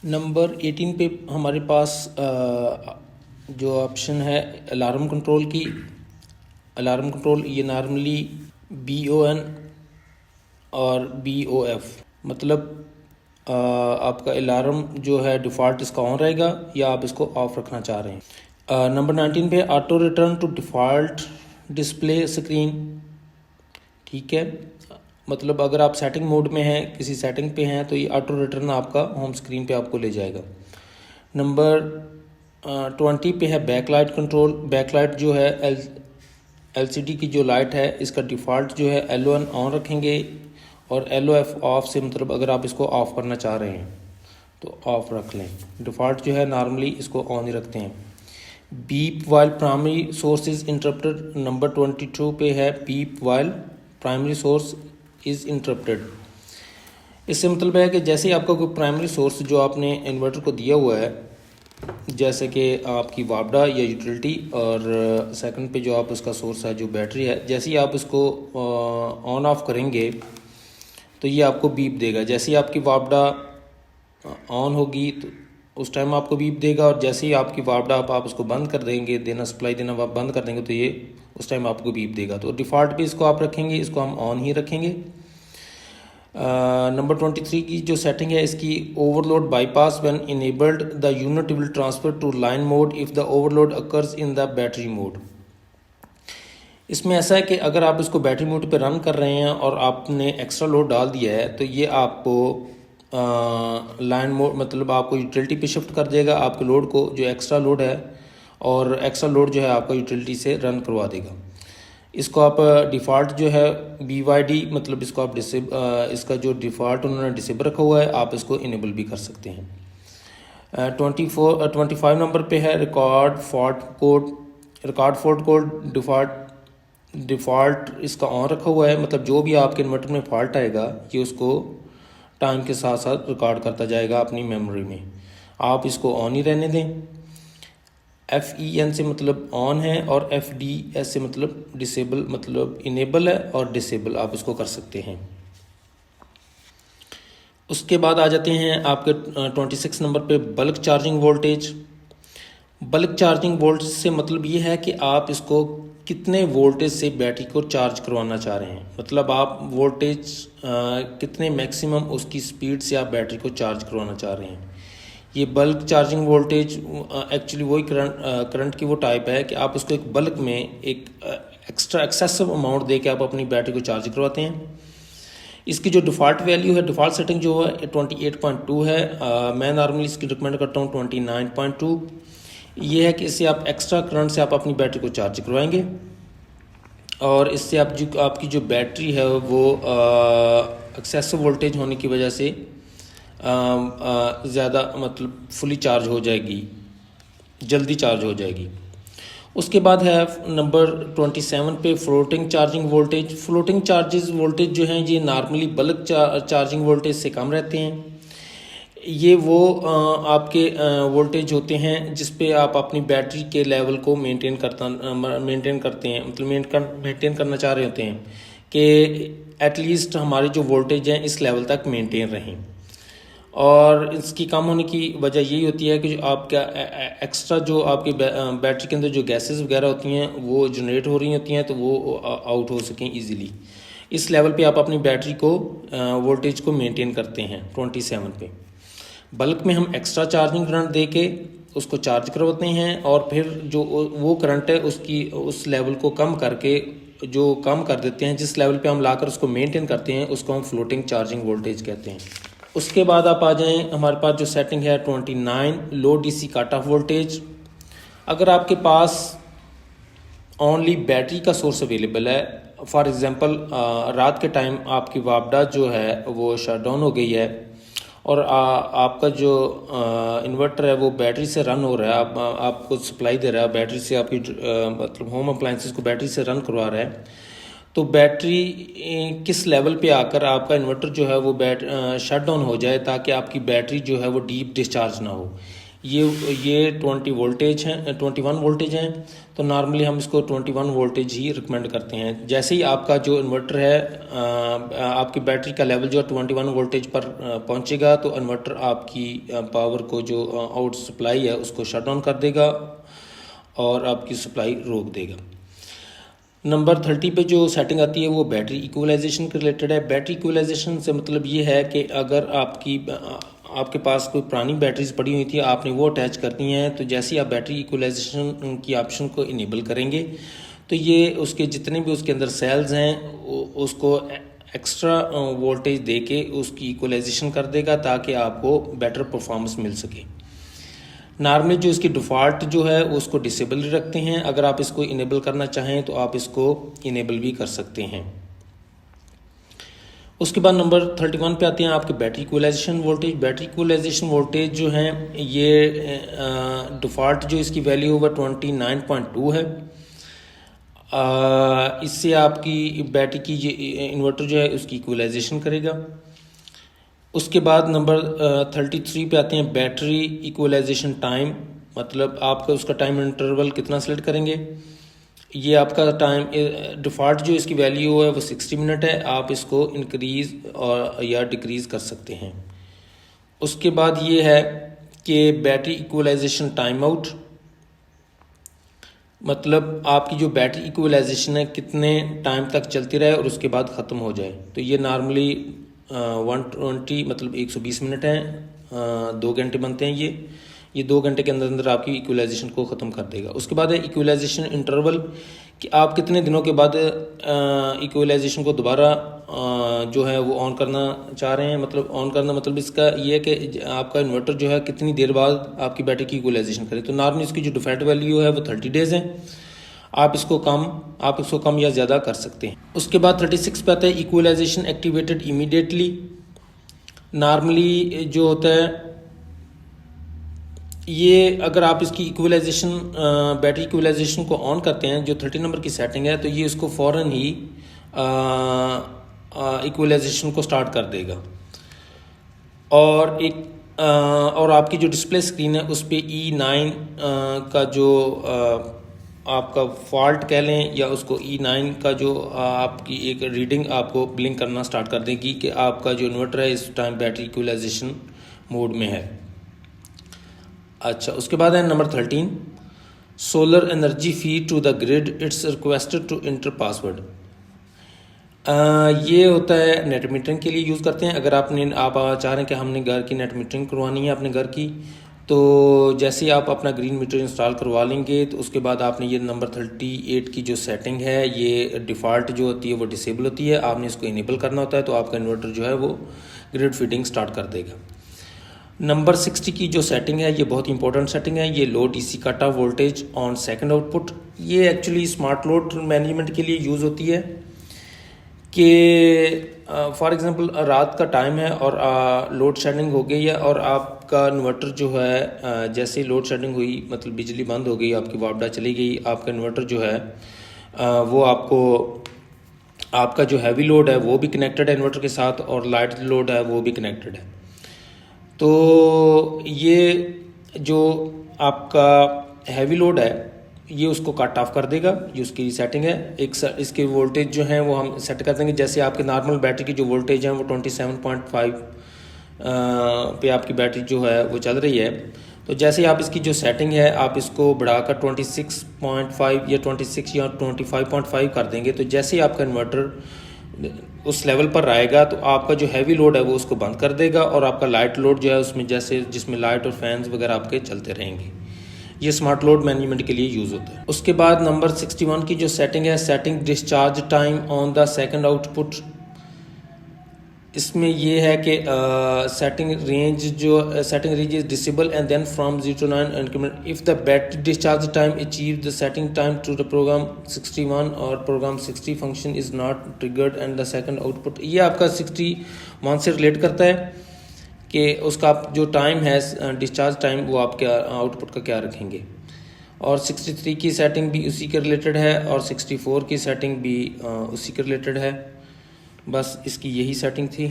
Number 18 पे हमारे पास जो ऑप्शन है अलार्म कंट्रोल की। अलार्म कंट्रोल ये नॉर्मली BON और BOF मतलब आपका अलार्म जो है डिफ़ॉल्ट इसका ऑन रहेगा या आप इसको ऑफ रखना चाह रहे हैं। नंबर 19 पे auto return to default display screen. ठीक है, मतलब अगर आप सेटिंग मोड में हैं, किसी सेटिंग पे हैं, तो ये ऑटो रिटर्न आपका होम स्क्रीन पे आपको ले जाएगा। नंबर 20 पे है बैकलाइट कंट्रोल। बैकलाइट जो है LCD की जो लाइट है इसका डिफ़ॉल्ट जो है LON ऑन रखेंगे और LOF ऑफ से मतलब अगर आप इसको ऑफ़ करना चाह रहे हैं तो ऑफ़ रख लें। डिफ़ॉल्ट जो है नॉर्मली इसको ऑन ही रखते हैं। Beep while primary source is interrupted. Number 22 पे है beep while primary source is interrupted. इससे मतलब है कि जैसे ही आपका कोई प्राइमरी सोर्स जो आपने इन्वर्टर को दिया हुआ है, जैसे कि आपकी वापडा या यूटिलिटी, और सेकंड पे जो आप उसका सोर्स है जो बैटरी है, जैसे ही आप इसको ऑन ऑफ करेंगे तो ये आपको बीप देगा। जैसे ही आपकी वापडा ऑन होगी तो उस टाइम आपको बीप देगा, और जैसे ही आपकी वापडा आप उसको बंद कर देंगे, देना सप्लाई देना आप बंद कर देंगे तो ये उस टाइम आपको बीप देगा। तो डिफ़ॉल्ट पे इसको आप रखेंगे, इसको हम ऑन ही रखेंगे। नंबर 23 की जो सेटिंग है इसकी overload bypass when enabled the unit will transfer to line mode if the overload occurs in the battery mode. इसमें ऐसा है कि अगर आप इसको बैटरी मोड पे रन कर रहे हैं और आपने एक्स्ट्रा लोड डाल दिया है तो ये आपको लाइन मोड मतलब आपको यूटिलिटी पे शिफ्ट कर देगा, आपके लोड को जो एक्स्ट्रा लोड है, और एक्स्ट्रा लोड जो है आपको यूटिलिटी से रन करवा देगा। इसको आप डिफ़ॉल्ट जो है BYD मतलब इसको आप इसका जो डिफ़ॉल्ट उन्होंने डिसेबल रखा हुआ है आप इसको इनेबल भी कर सकते हैं। 25 नंबर पे है record fault code. Record fault code default इसका ऑन रखा हुआ है, मतलब जो भी आपके इन्वर्टर में फॉल्ट आएगा ये उसको टाइम के साथ साथ रिकॉर्ड करता जाएगा अपनी मेमोरी में। आप इसको ऑन ही रहने दें। FEN से मतलब ऑन है और FDS से मतलब डिसेबल मतलब इनेबल है, और डिसेबल आप इसको कर सकते हैं। उसके बाद आ जाते हैं आपके 26 नंबर पे bulk charging voltage. Bulk charging voltage से मतलब ये है कि आप इसको कितने वोल्टेज से बैटरी को चार्ज करवाना चाह रहे हैं, मतलब आप वोल्टेज कितने मैक्सिमम उसकी स्पीड से आप बैटरी को चार्ज करवाना चाह रहे हैं। ये बल्क चार्जिंग वोल्टेज एक्चुअली वही करंट की वो टाइप है कि आप उसको एक बल्क में एक एक्स्ट्रा एक्सेसिव अमाउंट दे के आप अपनी बैटरी को चार्ज करवाते हैं। इसकी जो डिफ़ॉल्ट वैल्यू है, डिफ़ॉल्ट सेटिंग जो है 28.2 है। मैं नॉर्मली इसकी रिकमेंड करता हूँ 29.2। ये है कि इससे आप एक्स्ट्रा करंट से आप अपनी बैटरी को चार्ज करवाएंगे, और इससे आप जो आपकी जो बैटरी है वो एक्सेसिव वोल्टेज होने की वजह से ज़्यादा मतलब फुली चार्ज हो जाएगी, जल्दी चार्ज हो जाएगी। उसके बाद है नंबर 27 पे floating charging voltage. Floating charges voltage जो हैं ये नॉर्मली बल्क चार्जिंग वोल्टेज से कम रहते हैं। ये वो आपके वोल्टेज होते हैं जिस पे आप अपनी बैटरी के लेवल को मेंटेन करते हैं, मतलब मेंटेन करना चाह रहे होते हैं कि एटलीस्ट हमारे जो वोल्टेज हैं इस लेवल तक मेंटेन रहें। और इसकी कम होने की वजह यही होती है कि जो आपका एक्स्ट्रा जो आपकी बैटरी के अंदर जो गैसेस वगैरह होती हैं वो जनरेट हो रही होती हैं तो वो आउट हो सकें इजीली। इस लेवल पे आप अपनी बैटरी को वोल्टेज को मेंटेन करते हैं 27 पे। बल्क में हम एक्स्ट्रा चार्जिंग करंट दे के उसको चार्ज करवाते हैं, और फिर जो वो करंट है उसकी उस लेवल को कम करके जो कम कर देते हैं, जिस लेवल पे हम लाकर उसको मेंटेन करते हैं उसको हम फ्लोटिंग चार्जिंग वोल्टेज कहते हैं। उसके बाद आप आ जाएं, हमारे पास जो सेटिंग है 29 लो DC कट ऑफ वोल्टेज। अगर आपके पास ओनली बैटरी का सोर्स अवेलेबल है, फॉर एग्जांपल रात के टाइम आपकी वापडा जो है वो शट डाउन हो गई है और आपका जो इन्वर्टर है वो बैटरी से रन हो रहा है, आपको सप्लाई दे रहा है बैटरी से, आपकी मतलब होम अप्लाइंसेस को बैटरी से रन करवा रहा है, तो बैटरी किस लेवल पे आकर आपका इन्वर्टर जो है वो शट डाउन हो जाए ताकि आपकी बैटरी जो है वो डीप डिस्चार्ज ना हो। ये 21 वोल्टेज हैं, तो नॉर्मली हम इसको 21 वोल्टेज ही रिकमेंड करते हैं। जैसे ही आपका जो इन्वर्टर है आपकी बैटरी का लेवल जो 21 वोल्टेज पर पहुंचेगा तो इन्वर्टर आपकी पावर को जो आउट सप्लाई है उसको शट डाउन कर देगा और आपकी सप्लाई रोक देगा। नंबर 30 पे जो सेटिंग आती है वो बैटरी इक्वलाइजेशन के रिलेटेड है। बैटरी इक्वलाइजेशन से मतलब ये है कि अगर आपके पास कोई पुरानी बैटरीज पड़ी हुई थी, आपने वो अटैच करनी है, तो जैसे ही आप बैटरी इक्वलाइजेशन की ऑप्शन को इनेबल करेंगे तो ये उसके जितने भी उसके अंदर सेल्स हैं उसको एक्स्ट्रा वोल्टेज दे के उसकी इक्वलाइजेशन कर देगा ताकि आपको बेटर परफॉर्मेंस मिल सके। नॉर्मली जो इसकी डिफ़ॉल्ट जो है उसको डिसेबल रखते हैं, अगर आप इसको इनेबल करना चाहें तो आप इसको इनेबल भी कर सकते हैं। उसके बाद नंबर 31 पे आते हैं आपके battery equalisation voltage. Battery equalisation voltage जो है ये डिफ़ॉल्ट जो इसकी वैल्यू होगा 29.2 है। इससे आपकी बैटरी की इन्वर्टर जो है उसकी इक्वलाइजेशन करेगा। उसके बाद नंबर 33 पे आते हैं बैटरी इक्वलाइजेशन टाइम, मतलब आपका उसका टाइम इंटरवल कितना सेलेक्ट करेंगे। ये आपका टाइम डिफ़ॉल्ट जो इसकी वैल्यू है वो 60 मिनट है, आप इसको इंक्रीज़ और या डिक्रीज़ कर सकते हैं। उसके बाद ये है कि बैटरी इक्वलाइजेशन टाइम आउट, मतलब आपकी जो बैटरी इक्वलाइजेशन है कितने टाइम तक चलती रहे और उसके बाद ख़त्म हो जाए। तो ये नॉर्मली 120 मतलब 120 मिनट हैं, 2 घंटे बनते हैं ये 2 घंटे के अंदर अंदर आपकी इक्वलाइजेशन को ख़त्म कर देगा। उसके बाद है इक्वलाइजेशन इंटरवल, कि आप कितने दिनों के बाद इक्वलाइजेशन को दोबारा जो है वो ऑन करना चाह रहे हैं। मतलब ऑन करना मतलब इसका ये है कि आपका इन्वर्टर जो है कितनी देर बाद आपकी बैटरी की इक्वलाइजेशन करे। तो नॉर्मली इसकी जो डिफ़ॉल्ट वैल्यू है वो 30 डेज़ है, आप इसको कम या ज़्यादा कर सकते हैं। उसके बाद 36 पे आता है इक्वलाइजेशन एक्टिवेटेड इमीडिएटली। नॉर्मली जो होता है ये अगर आप इसकी इक्वलाइजेशन बैटरी इक्वलाइजेशन को ऑन करते हैं, जो 30 नंबर की सेटिंग है, तो ये इसको फ़ौरन ही इक्वलाइजेशन को स्टार्ट कर देगा। और आपकी जो डिस्प्ले स्क्रीन है उस पर E9 का जो आपका फॉल्ट कह लें या उसको E9 का जो आपकी एक रीडिंग आपको ब्लिंक करना स्टार्ट कर देगी कि आपका जो इन्वर्टर है इस टाइम बैटरी इक्वलाइजेशन मोड में है। अच्छा, उसके बाद है number 13 solar energy feed to the grid, it's requested to enter password. ये होता है नेट मीटरिंग के लिए यूज़ करते हैं। अगर आप चाह रहे हैं कि हमने घर की नेट मीटरिंग करवानी है अपने घर की, तो जैसे ही आप अपना ग्रीन मीटर इंस्टॉल करवा लेंगे तो उसके बाद आपने ये नंबर 38 की जो सेटिंग है ये डिफ़ॉल्ट जो होती है वो डिसेबल होती है, आपने इसको इनेबल करना होता है, तो आपका इन्वर्टर जो है वो ग्रिड फीडिंग स्टार्ट कर देगा। नंबर 60 की जो सेटिंग है ये बहुत इंपॉर्टेंट सेटिंग है, ये low DC cut off voltage on second output. ये एक्चुअली स्मार्ट लोड मैनेजमेंट के लिए यूज़ होती है कि फॉर एग्जांपल रात का टाइम है और लोड शेडिंग हो गई है और आपका इन्वर्टर जो है जैसे ही लोड शेडिंग हुई मतलब बिजली बंद हो गई, आपकी वापडा चली गई, आपका इन्वर्टर जो है वो आपका जो हैवी लोड है वो भी कनेक्टेड है इन्वर्टर के साथ और लाइट लोड है वो भी कनेक्टेड है। तो ये जो आपका हैवी लोड है ये उसको कट ऑफ कर देगा, ये उसकी सेटिंग है। इसके वोल्टेज जो हैं वो हम सेट कर देंगे। जैसे आपके नॉर्मल बैटरी की जो वोल्टेज है वो 27.5 पे आपकी बैटरी जो है वो चल रही है, तो जैसे आप इसकी जो सेटिंग है आप इसको बढ़ाकर 26.5 या 26 या 25.5 कर देंगे, तो जैसे ही आपका इन्वर्टर उस लेवल पर आएगा तो आपका जो हैवी लोड है वो उसको बंद कर देगा और आपका लाइट लोड जो है उसमें जिसमें लाइट और फैंस वगैरह आपके चलते रहेंगे। ये स्मार्ट लोड मैनेजमेंट के लिए यूज़ होता है। उसके बाद नंबर 61 की जो सेटिंग है setting discharge time on the second output. इसमें ये है कि setting range is disable and then from 0 to 9 increment if the battery discharge time achieve the setting time to the program 61 और program 60 function is not triggered and the second output। ये आपका 61 से relate करता है कि उसका जो time है डिस्चार्ज टाइम वो आपके आउटपुट का क्या रखेंगे। और 63 की सेटिंग भी उसी के रिलेटेड है और 64 की सेटिंग भी उसी के रिलेटेड है। बस इसकी यही सेटिंग थी।